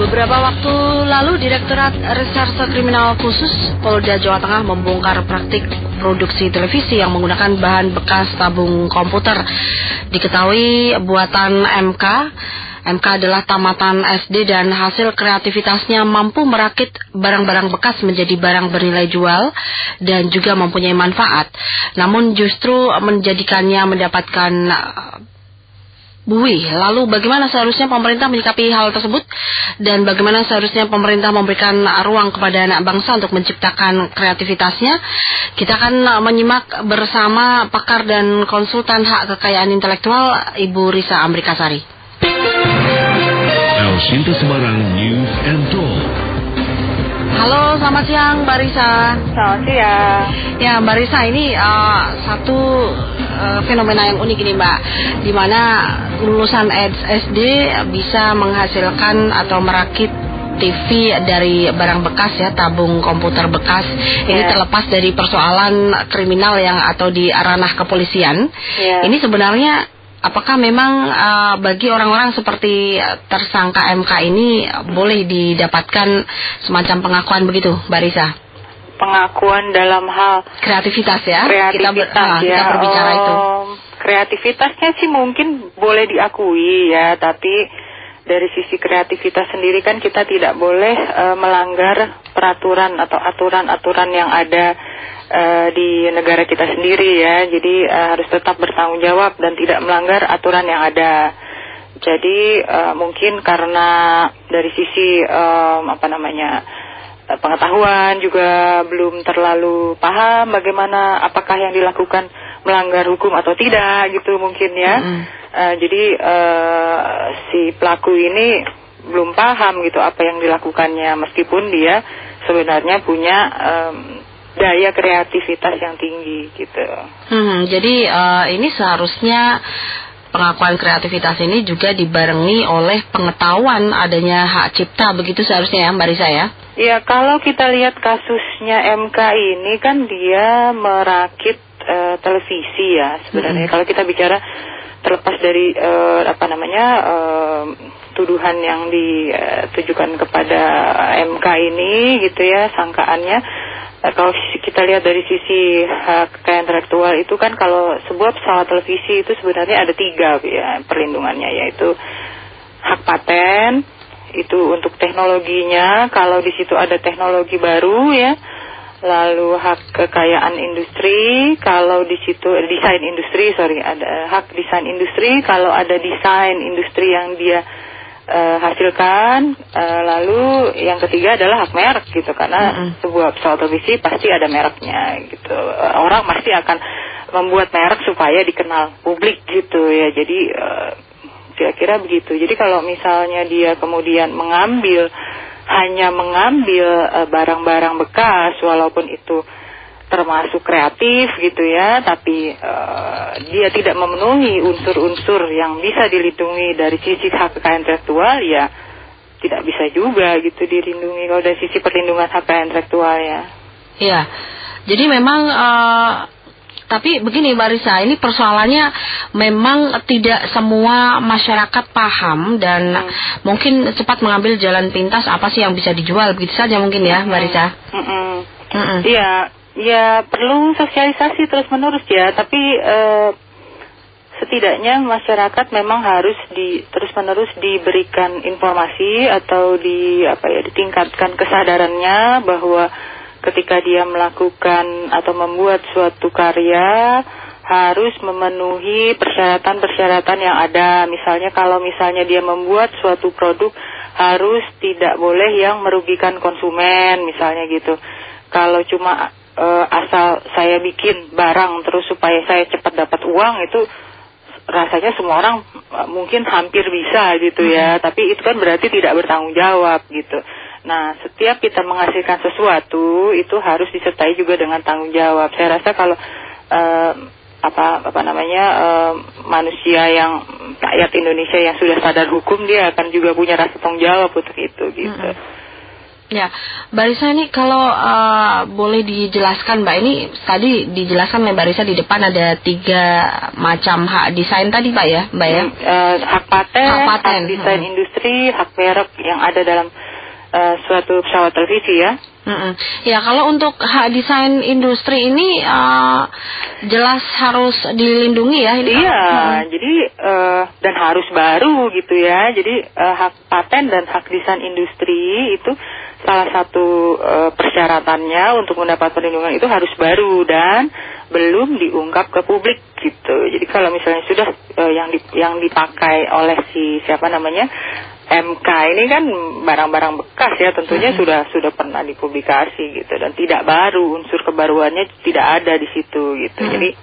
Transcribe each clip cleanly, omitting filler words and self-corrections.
Beberapa waktu lalu, Direktorat Reserse Kriminal Khusus Polda Jawa Tengah membongkar praktik produksi televisi yang menggunakan bahan bekas tabung komputer. Diketahui buatan MK adalah tamatan SD dan hasil kreativitasnya mampu merakit barang-barang bekas menjadi barang bernilai jual dan juga mempunyai manfaat. Namun justru menjadikannya mendapatkan buih. Lalu bagaimana seharusnya pemerintah menyikapi hal tersebut dan bagaimana seharusnya pemerintah memberikan ruang kepada anak bangsa untuk menciptakan kreativitasnya? Kita akan menyimak bersama pakar dan konsultan hak kekayaan intelektual Ibu Risa Amrikasari. El Sinta Semarang News and Talk. Halo, selamat siang Mbak Risa. Selamat siang. Ya Mbak Risa, ini satu fenomena yang unik ini Mbak, di mana lulusan SD bisa menghasilkan atau merakit TV dari barang bekas ya, tabung komputer bekas. Ini terlepas dari persoalan kriminal yang atau di ranah kepolisian. Ini sebenarnya apakah memang bagi orang-orang seperti tersangka MK ini boleh didapatkan semacam pengakuan begitu, Mbak Risa? Pengakuan dalam hal kreativitas ya? Kita berbicara itu. Kreativitasnya sih mungkin boleh diakui ya, tapi dari sisi kreativitas sendiri kan kita tidak boleh melanggar peraturan atau aturan-aturan yang ada di negara kita sendiri ya. Jadi harus tetap bertanggung jawab dan tidak melanggar aturan yang ada. Jadi mungkin karena dari sisi pengetahuan juga belum terlalu paham bagaimana apakah yang dilakukan melanggar hukum atau tidak gitu mungkin ya. Jadi si pelaku ini belum paham gitu apa yang dilakukannya, meskipun dia sebenarnya punya daya kreativitas yang tinggi gitu. Jadi ini seharusnya pengakuan kreativitas ini juga dibarengi oleh pengetahuan adanya hak cipta, begitu seharusnya ya Mbak Risa ya? Ya, kalau kita lihat kasusnya MK ini kan dia merakit televisi ya sebenarnya. Kalau kita bicara terlepas dari tuduhan yang ditujukan kepada MK ini gitu ya, sangkaannya. Kalau kita lihat dari sisi hak kekayaan intelektual itu kan, kalau sebuah pesawat televisi itu sebenarnya ada 3 ya perlindungannya, yaitu hak paten itu untuk teknologinya, kalau di situ ada teknologi baru ya, lalu hak kekayaan industri, kalau di situ desain industri, ada hak desain industri, kalau ada desain industri yang dia hasilkan, lalu yang ketiga adalah hak merek gitu, karena sebuah pesawat televisi pasti ada mereknya gitu, orang pasti akan membuat merek supaya dikenal publik gitu ya. Jadi kira-kira begitu. Jadi kalau misalnya dia kemudian hanya mengambil barang-barang bekas, walaupun itu termasuk kreatif gitu ya, tapi dia tidak memenuhi unsur-unsur yang bisa dilindungi dari sisi hak kekayaan intelektual, ya tidak bisa juga gitu dilindungi kalau dari sisi perlindungan hak kekayaan intelektual ya. Iya, jadi memang tapi begini Mbak Risa, ini persoalannya memang tidak semua masyarakat paham dan mungkin cepat mengambil jalan pintas apa sih yang bisa dijual, begitu saja mungkin ya Mbak Risa. Iya. Ya perlu sosialisasi terus-menerus ya, tapi setidaknya masyarakat memang harus terus-menerus diberikan informasi atau ditingkatkan kesadarannya bahwa ketika dia melakukan atau membuat suatu karya harus memenuhi persyaratan-persyaratan yang ada. Misalnya kalau dia membuat suatu produk harus tidak boleh yang merugikan konsumen misalnya gitu. Kalau cuma asal saya bikin barang terus supaya saya cepat dapat uang, itu rasanya semua orang mungkin hampir bisa gitu ya, tapi itu kan berarti tidak bertanggung jawab gitu. Nah, setiap kita menghasilkan sesuatu itu harus disertai juga dengan tanggung jawab. Saya rasa kalau manusia yang rakyat Indonesia yang sudah sadar hukum, dia akan juga punya rasa tanggung jawab untuk itu gitu. Ya, Mbak Risa, ini kalau boleh dijelaskan Mbak, ini tadi dijelaskan oleh Mbak Risa di depan ada 3 macam hak desain tadi Pak ya, Mbak ya? Hak paten, hak desain industri, hak merek yang ada dalam suatu pesawat televisi ya. Ya, kalau untuk hak desain industri ini jelas harus dilindungi ya. Iya, jadi dan harus baru gitu ya. Jadi hak paten dan hak desain industri itu salah satu persyaratannya untuk mendapat perlindungan itu harus baru dan belum diungkap ke publik gitu. Jadi kalau misalnya sudah yang dipakai oleh MK ini kan barang-barang bekas ya, tentunya sudah pernah dipublikasi gitu dan tidak baru, unsur kebaruannya tidak ada di situ gitu. Jadi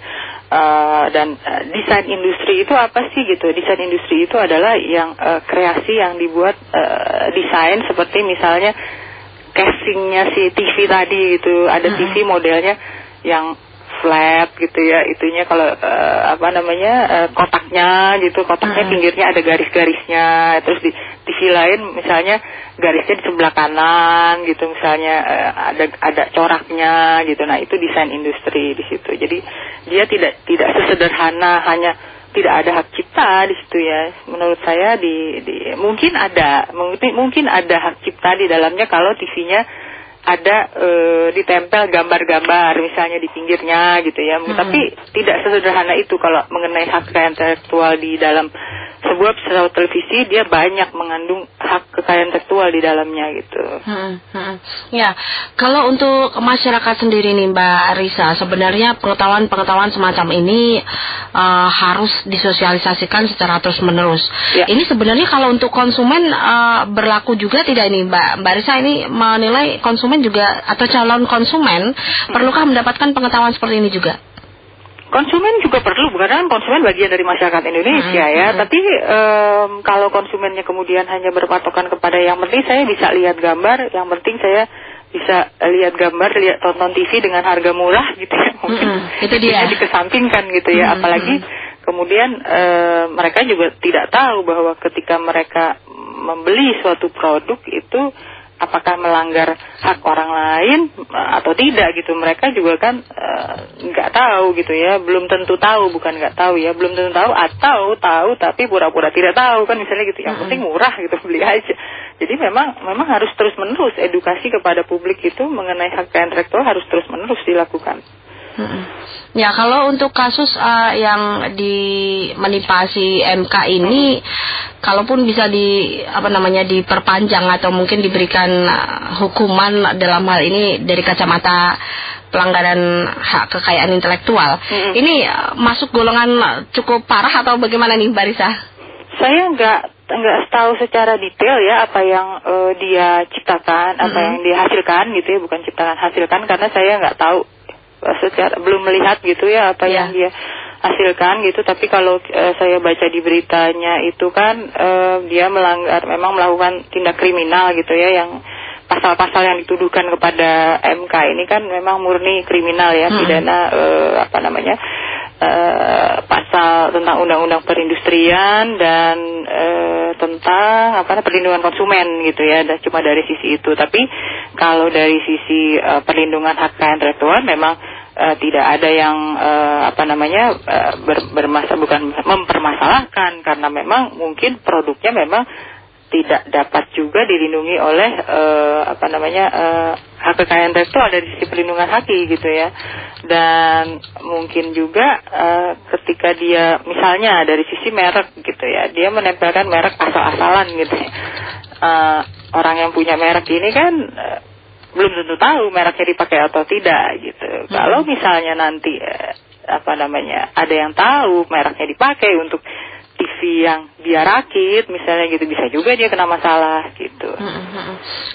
dan desain industri itu apa sih gitu? Desain industri itu adalah yang kreasi yang dibuat desain seperti misalnya casingnya si TV tadi gitu, ada TV modelnya yang flat gitu ya, itunya kalau kotaknya gitu, kotaknya pinggirnya ada garis-garisnya, terus di TV lain misalnya garisnya di sebelah kanan gitu, misalnya ada coraknya gitu. Nah, itu desain industri di situ. Jadi dia tidak sesederhana hanya tidak ada hak cipta di situ ya. Menurut saya mungkin ada hak cipta di dalamnya kalau TV-nya ada ditempel gambar-gambar misalnya di pinggirnya gitu ya. Tapi tidak sesederhana itu kalau mengenai hak kekayaan intelektual di dalam sebuah pesawat televisi, dia banyak mengandung hak kekayaan intelektual di dalamnya gitu. Ya, kalau untuk masyarakat sendiri nih Mbak Risa, sebenarnya pengetahuan semacam ini harus disosialisasikan secara terus-menerus. Ya. Ini sebenarnya kalau untuk konsumen berlaku juga tidak ini Mbak Risa, ini menilai konsumen juga atau calon konsumen perlukah mendapatkan pengetahuan seperti ini juga? Konsumen juga perlu, karena konsumen bagian dari masyarakat Indonesia ya. Tapi kalau konsumennya kemudian hanya berpatokan kepada yang penting saya bisa lihat gambar, yang penting saya bisa lihat gambar, tonton TV dengan harga murah gitu ya. Mungkin itu dia dikesampingkan gitu ya. Apalagi kemudian mereka juga tidak tahu bahwa ketika mereka membeli suatu produk itu apakah melanggar hak orang lain atau tidak gitu. Mereka juga kan nggak tahu gitu ya, belum tentu tahu, bukan nggak tahu ya, belum tentu tahu atau tahu tapi pura-pura tidak tahu kan misalnya gitu. Yang penting murah gitu, beli aja. Jadi memang harus terus-menerus edukasi kepada publik itu mengenai hak kekayaan intelektual harus terus-menerus dilakukan. Ya, kalau untuk kasus yang menimpa si MK ini, kalaupun bisa diperpanjang atau mungkin diberikan hukuman dalam hal ini dari kacamata pelanggaran hak kekayaan intelektual, ini masuk golongan cukup parah atau bagaimana nih Mbak Risa? Saya nggak tahu secara detail ya apa yang dia ciptakan, apa yang dia hasilkan gitu ya, bukan ciptakan, hasilkan, karena saya nggak tahu belum melihat gitu ya apa yang dia hasilkan gitu. Tapi kalau saya baca di beritanya itu kan dia memang melakukan tindak kriminal gitu ya, yang pasal-pasal yang dituduhkan kepada MK ini kan memang murni kriminal ya, pidana pasal tentang undang-undang perindustrian dan tentang perlindungan konsumen gitu ya, cuma dari sisi itu. Tapi kalau dari sisi perlindungan hak kekayaan intelektual memang tidak ada yang bukan mempermasalahkan, karena memang mungkin produknya memang tidak dapat juga dilindungi oleh hak kekayaan intelektual dari sisi perlindungan haki gitu ya. Dan mungkin juga ketika dia misalnya dari sisi merek gitu ya, dia menempelkan merek asal-asalan gitu ya. Orang yang punya merek ini kan belum tentu tahu mereknya dipakai atau tidak gitu. Kalau misalnya nanti ada yang tahu mereknya dipakai untuk TV yang dia rakit misalnya gitu, bisa juga dia kena masalah gitu.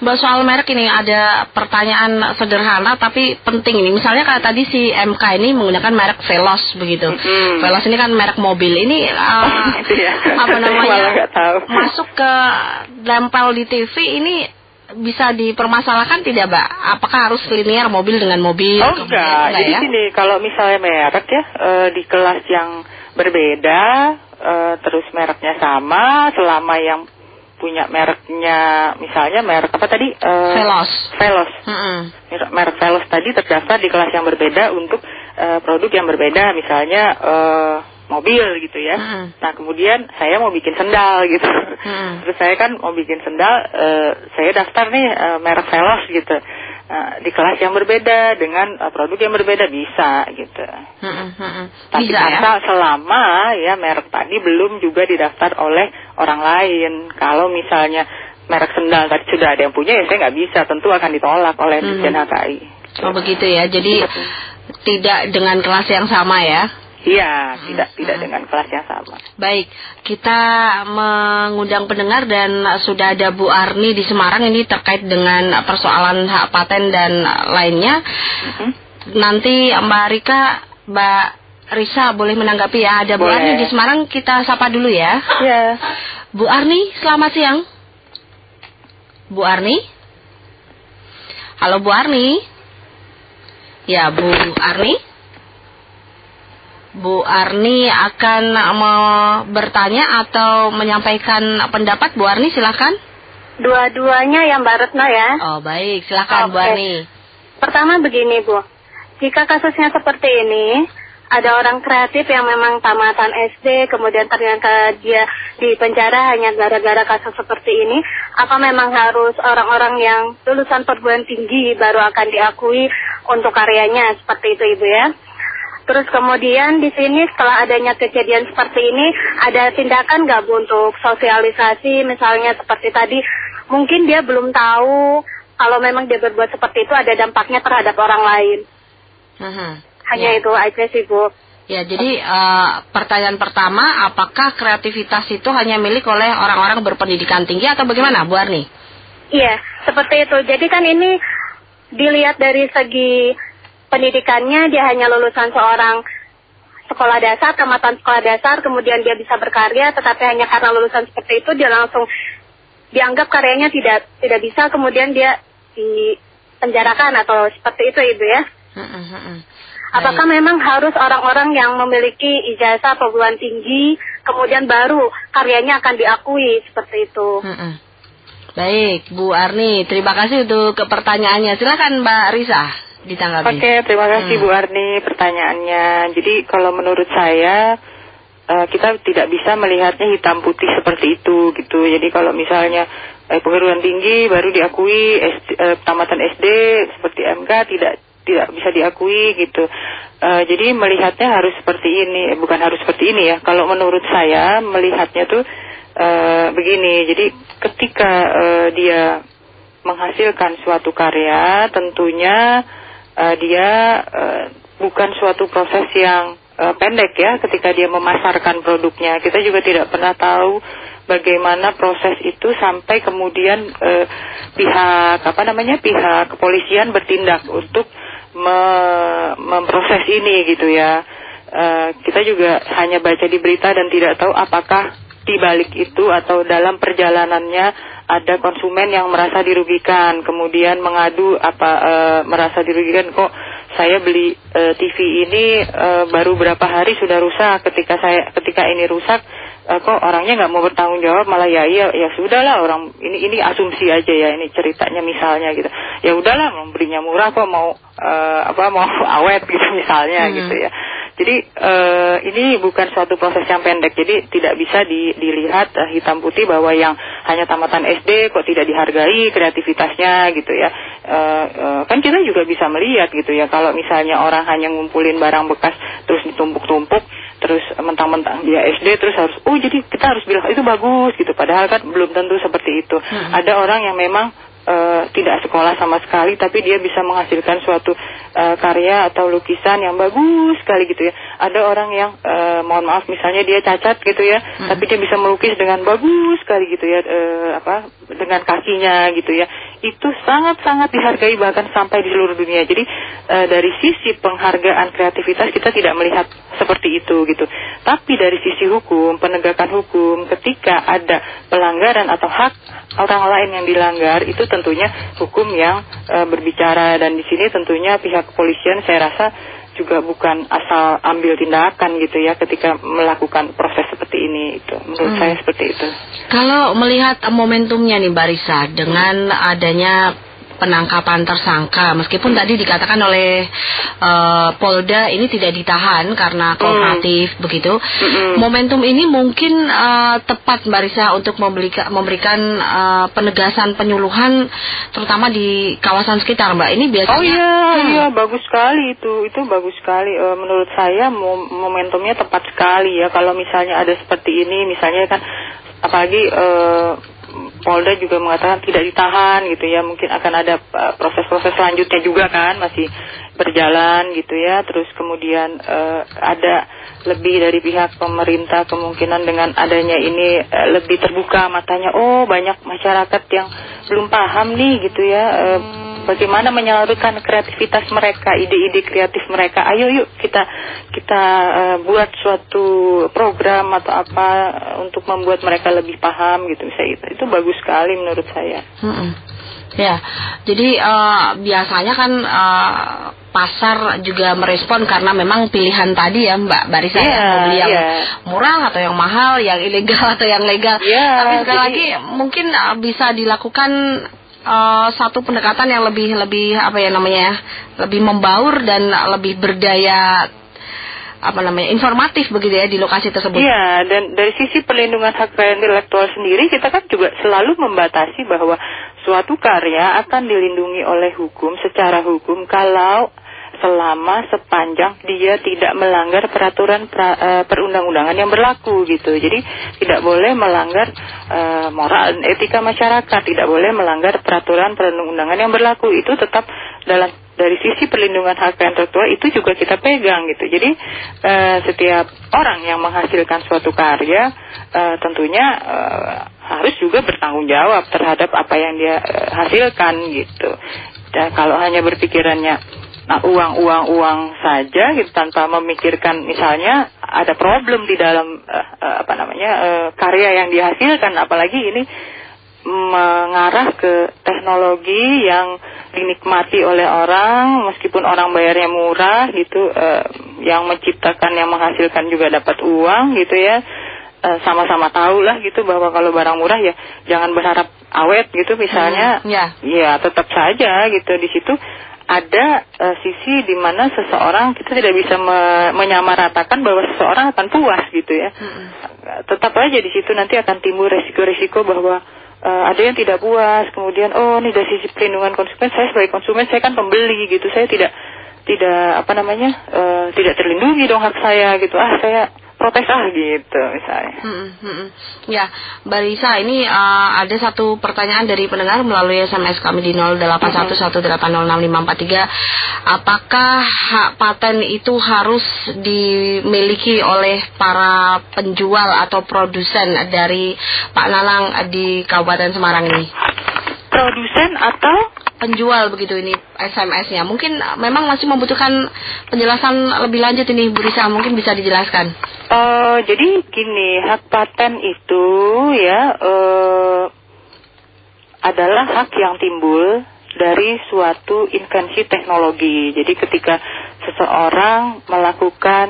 Mbak, soal merek ini ada pertanyaan sederhana tapi penting ini. Misalnya kayak tadi si MK ini menggunakan merek Veloz begitu. Veloz ini kan merek mobil. Ini masuk ke nempel di TV ini bisa dipermasalahkan tidak, Mbak? Apakah harus linear mobil dengan mobil? Oh enggak. Jadi sini kalau misalnya merek ya di kelas yang berbeda terus mereknya sama, selama yang punya mereknya, misalnya merek apa tadi? Veloz. Merek Veloz tadi terdaftar di kelas yang berbeda untuk produk yang berbeda, misalnya mobil gitu ya. Nah kemudian saya mau bikin sendal gitu. Terus saya kan mau bikin sendal, saya daftar nih merek Veloz gitu. Di kelas yang berbeda dengan produk yang berbeda bisa gitu. Tapi Bisa, asal selama ya merek tadi belum juga didaftar oleh orang lain. Kalau misalnya merek sendal tadi sudah ada yang punya, ya saya nggak bisa, tentu akan ditolak oleh Dirjen HKI. Oh begitu ya, jadi tidak dengan kelas yang sama ya? Iya, tidak dengan kelas yang sama. Baik, kita mengundang pendengar dan sudah ada Bu Arni di Semarang ini terkait dengan persoalan hak paten dan lainnya. Nanti Mbak Rika, Mbak Risa boleh menanggapi ya. Ada Bu Arni di Semarang, kita sapa dulu ya. Iya. Bu Arni, selamat siang. Bu Arni? Halo Bu Arni? Ya, Bu Arni? Bu Arni akan mau bertanya atau menyampaikan pendapat. Bu Arni silakan. Dua-duanya ya Mbak Retno ya. Oh baik, silakan Bu Arni. Pertama begini Bu, jika kasusnya seperti ini, ada orang kreatif yang memang tamatan SD, kemudian ternyata dia di penjara hanya gara-gara kasus seperti ini, apa memang harus orang-orang yang lulusan perguruan tinggi baru akan diakui untuk karyanya, seperti itu Ibu ya? Terus kemudian di sini setelah adanya kejadian seperti ini, ada tindakan nggak Bu untuk sosialisasi, misalnya seperti tadi, mungkin dia belum tahu kalau memang dia berbuat seperti itu ada dampaknya terhadap orang lain. Hanya itu aja sih Bu. Ya, jadi pertanyaan pertama, apakah kreativitas itu hanya milik oleh orang-orang berpendidikan tinggi atau bagaimana Bu Arni? Iya, seperti itu. Jadi kan ini dilihat dari segi pendidikannya, dia hanya lulusan seorang sekolah dasar, tamatan sekolah dasar, kemudian dia bisa berkarya, tetapi hanya karena lulusan seperti itu dia langsung dianggap karyanya tidak bisa, kemudian dia dipenjarakan atau seperti itu Ibu ya. Apakah memang harus orang-orang yang memiliki ijazah perguruan tinggi, kemudian baru karyanya akan diakui seperti itu? Baik, Bu Arni, terima kasih untuk pertanyaannya. Silakan Mbak Risa ditanggapi. Oke, terima kasih Bu Arni pertanyaannya. Jadi kalau menurut saya kita tidak bisa melihatnya hitam putih seperti itu gitu. Jadi kalau misalnya perguruan tinggi baru diakui, tamatan SD seperti MK tidak bisa diakui gitu. Jadi melihatnya harus seperti ini, bukan harus seperti ini ya. Kalau menurut saya melihatnya tuh begini. Jadi ketika dia menghasilkan suatu karya, tentunya dia bukan suatu proses yang pendek ya. Ketika dia memasarkan produknya, kita juga tidak pernah tahu bagaimana proses itu sampai kemudian pihak kepolisian bertindak untuk memproses ini gitu ya. Kita juga hanya baca di berita dan tidak tahu apakah di balik itu atau dalam perjalanannya ada konsumen yang merasa dirugikan, kemudian mengadu merasa dirugikan, kok saya beli TV ini baru berapa hari sudah rusak, ketika ini rusak kok orangnya nggak mau bertanggung jawab, malah ya sudahlah, orang ini asumsi aja ya, ini ceritanya misalnya gitu, ya udahlah membelinya murah kok mau awet gitu misalnya gitu ya. Jadi ini bukan suatu proses yang pendek, jadi tidak bisa dilihat hitam putih bahwa yang hanya tamatan SD kok tidak dihargai kreativitasnya gitu ya. Kan kita juga bisa melihat gitu ya, kalau misalnya orang hanya ngumpulin barang bekas terus ditumpuk-tumpuk, terus mentang-mentang dia SD terus harus, jadi kita harus bilang itu bagus gitu, padahal kan belum tentu seperti itu. Ada orang yang memang tidak sekolah sama sekali, tapi dia bisa menghasilkan suatu karya atau lukisan yang bagus sekali gitu ya. Ada orang yang mohon maaf misalnya dia cacat gitu ya, tapi dia bisa melukis dengan bagus sekali gitu ya, dengan kakinya gitu ya. Itu sangat-sangat dihargai bahkan sampai di seluruh dunia. Jadi dari sisi penghargaan kreativitas kita tidak melihat seperti itu gitu. Tapi dari sisi hukum, penegakan hukum, ketika ada pelanggaran atau hak orang lain yang dilanggar, itu tentunya hukum yang berbicara, dan di sini tentunya pihak kepolisian saya rasa juga bukan asal ambil tindakan gitu ya ketika melakukan proses seperti ini. Itu menurut saya seperti itu. Kalau melihat momentumnya nih Mbak Risa, dengan adanya penangkapan tersangka, meskipun tadi dikatakan oleh Polda ini tidak ditahan karena kooperatif begitu, momentum ini mungkin tepat Mbak Risa untuk memberikan penegasan penyuluhan terutama di kawasan sekitar, Mbak. Ini biasanya. Oh iya, bagus sekali itu bagus sekali. Menurut saya momentumnya tepat sekali ya. Kalau misalnya ada seperti ini, misalnya kan apalagi Polda juga mengatakan tidak ditahan gitu ya, mungkin akan ada proses-proses selanjutnya juga kan, masih berjalan gitu ya. Terus kemudian ada lebih dari pihak pemerintah kemungkinan dengan adanya ini lebih terbuka matanya, oh banyak masyarakat yang belum paham nih gitu ya, bagaimana menyalurkan kreativitas mereka, ide-ide kreatif mereka. Ayo yuk kita buat suatu program atau apa untuk membuat mereka lebih paham gitu. Itu bagus sekali menurut saya. Ya, jadi biasanya kan pasar juga merespon karena memang pilihan tadi ya Mbak Risa, mau beli yang murah atau yang mahal, yang ilegal atau yang legal. Tapi sekali lagi mungkin bisa dilakukan satu pendekatan yang lebih apa ya namanya, lebih membaur dan lebih berdaya informatif begitu ya di lokasi tersebut. Iya, dan dari sisi perlindungan hak kekayaan intelektual sendiri kita kan juga selalu membatasi bahwa suatu karya akan dilindungi oleh hukum secara hukum kalau selama sepanjang dia tidak melanggar peraturan perundang-undangan yang berlaku gitu. Jadi tidak boleh melanggar moral dan etika masyarakat, tidak boleh melanggar peraturan perundang-undangan yang berlaku. Itu tetap dari sisi perlindungan hak intelektual itu juga kita pegang gitu. Jadi setiap orang yang menghasilkan suatu karya tentunya harus juga bertanggung jawab terhadap apa yang dia hasilkan gitu. Dan kalau hanya berpikirannya uang saja gitu tanpa memikirkan misalnya ada problem di dalam karya yang dihasilkan, apalagi ini mengarah ke teknologi yang dinikmati oleh orang meskipun orang bayarnya murah gitu, yang menciptakan yang menghasilkan juga dapat uang gitu ya. Sama-sama tahu lah gitu bahwa kalau barang murah ya jangan berharap awet gitu misalnya. Ya tetap saja gitu di situ ada sisi di mana seseorang kita tidak bisa menyamaratakan bahwa seseorang akan puas gitu ya. Tetap aja di situ nanti akan timbul resiko-resiko bahwa ada yang tidak puas, kemudian ini dari sisi perlindungan konsumen, saya sebagai konsumen saya kan pembeli gitu, saya tidak terlindungi dong hak saya gitu, saya protes gitu misalnya. Ya, Mbak Risa, ini ada satu pertanyaan dari pendengar melalui SMS kami di 0811806543. Apakah hak paten itu harus dimiliki oleh para penjual atau produsen dari Pak Nalang di Kabupaten Semarang ini? Produsen atau penjual begitu ini SMS-nya. Mungkin memang masih membutuhkan penjelasan lebih lanjut ini Bu Risa, mungkin bisa dijelaskan. Jadi gini, hak paten itu ya adalah hak yang timbul dari suatu invensi teknologi. Jadi ketika seseorang melakukan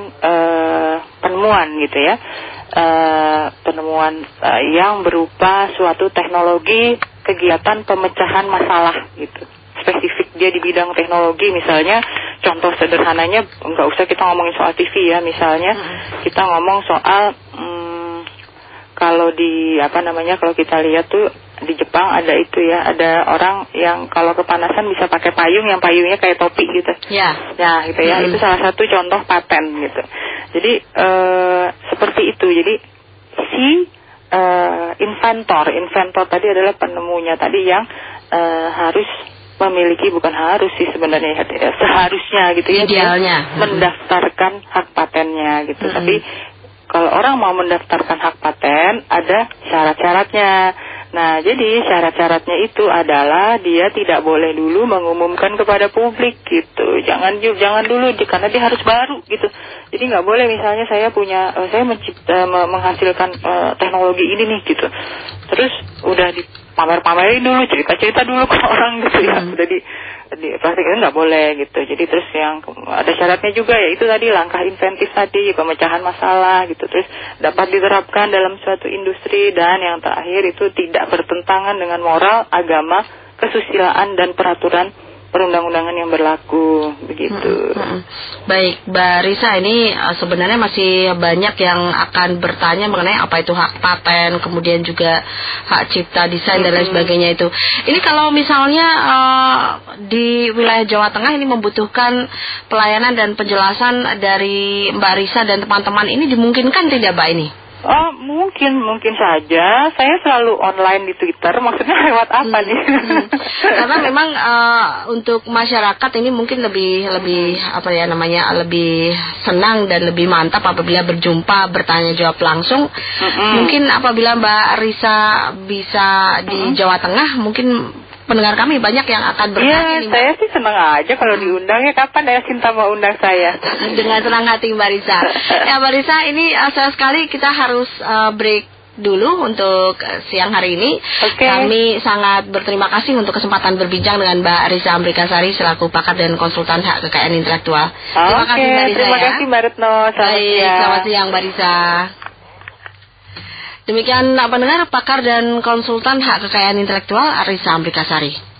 penemuan gitu ya, penemuan yang berupa suatu teknologi kegiatan pemecahan masalah gitu, spesifik dia di bidang teknologi. Misalnya contoh sederhananya, nggak usah kita ngomongin soal TV ya, misalnya kita ngomong soal kalau kalau kita lihat tuh di Jepang ada itu ya, ada orang yang kalau kepanasan bisa pakai payung yang payungnya kayak topi gitu. Ya gitu ya, itu salah satu contoh paten gitu. Jadi seperti itu. Jadi si inventor tadi adalah penemunya tadi yang harus memiliki, bukan harus sih sebenarnya, seharusnya gitu ya, idealnya mendaftarkan hak patennya gitu. Tapi kalau orang mau mendaftarkan hak paten ada syarat-syaratnya. Nah, jadi syarat-syaratnya itu adalah dia tidak boleh dulu mengumumkan kepada publik gitu. Jangan dulu karena dia harus baru gitu. Jadi nggak boleh misalnya saya menghasilkan teknologi ini nih gitu. Terus udah dipamer-pamerin dulu, cerita-cerita dulu ke orang gitu ya. Udah plastik itu nggak boleh gitu. Jadi terus yang ada syaratnya juga ya itu tadi langkah inventif tadi pemecahan masalah gitu. Terus dapat diterapkan dalam suatu industri dan yang terakhir itu tidak bertentangan dengan moral, agama, kesusilaan dan peraturan perundang-undangan yang berlaku begitu. Baik, Mbak Risa, ini sebenarnya masih banyak yang akan bertanya mengenai apa itu hak paten, kemudian juga hak cipta, desain dan lain sebagainya itu. Ini kalau misalnya di wilayah Jawa Tengah ini membutuhkan pelayanan dan penjelasan dari Mbak Risa dan teman-teman ini dimungkinkan tidak, Mbak ini? Oh, mungkin saja. Saya selalu online di Twitter. Maksudnya lewat apa nih? Karena memang untuk masyarakat ini mungkin lebih apa ya namanya, lebih senang dan lebih mantap apabila berjumpa, bertanya jawab langsung. Mungkin apabila Mbak Risa bisa di Jawa Tengah, mungkin pendengar kami banyak yang akan bertanya. Iya, saya sih senang aja kalau diundang. Ya kapan ya Sinta mau undang saya? Dengan senang hati Mbak Risa. Ya Mbak Risa, ini sayang sekali kita harus break dulu untuk siang hari ini. Kami sangat berterima kasih untuk kesempatan berbincang dengan Mbak Risa Amrikasari selaku pakar dan konsultan hak kekayaan intelektual. Terima kasih Mbak Risa. Terima kasih Mbak Retno. Selamat siang Mbak Risa. Demikian pendengar, pakar dan konsultan hak kekayaan intelektual Risa Amrikasari.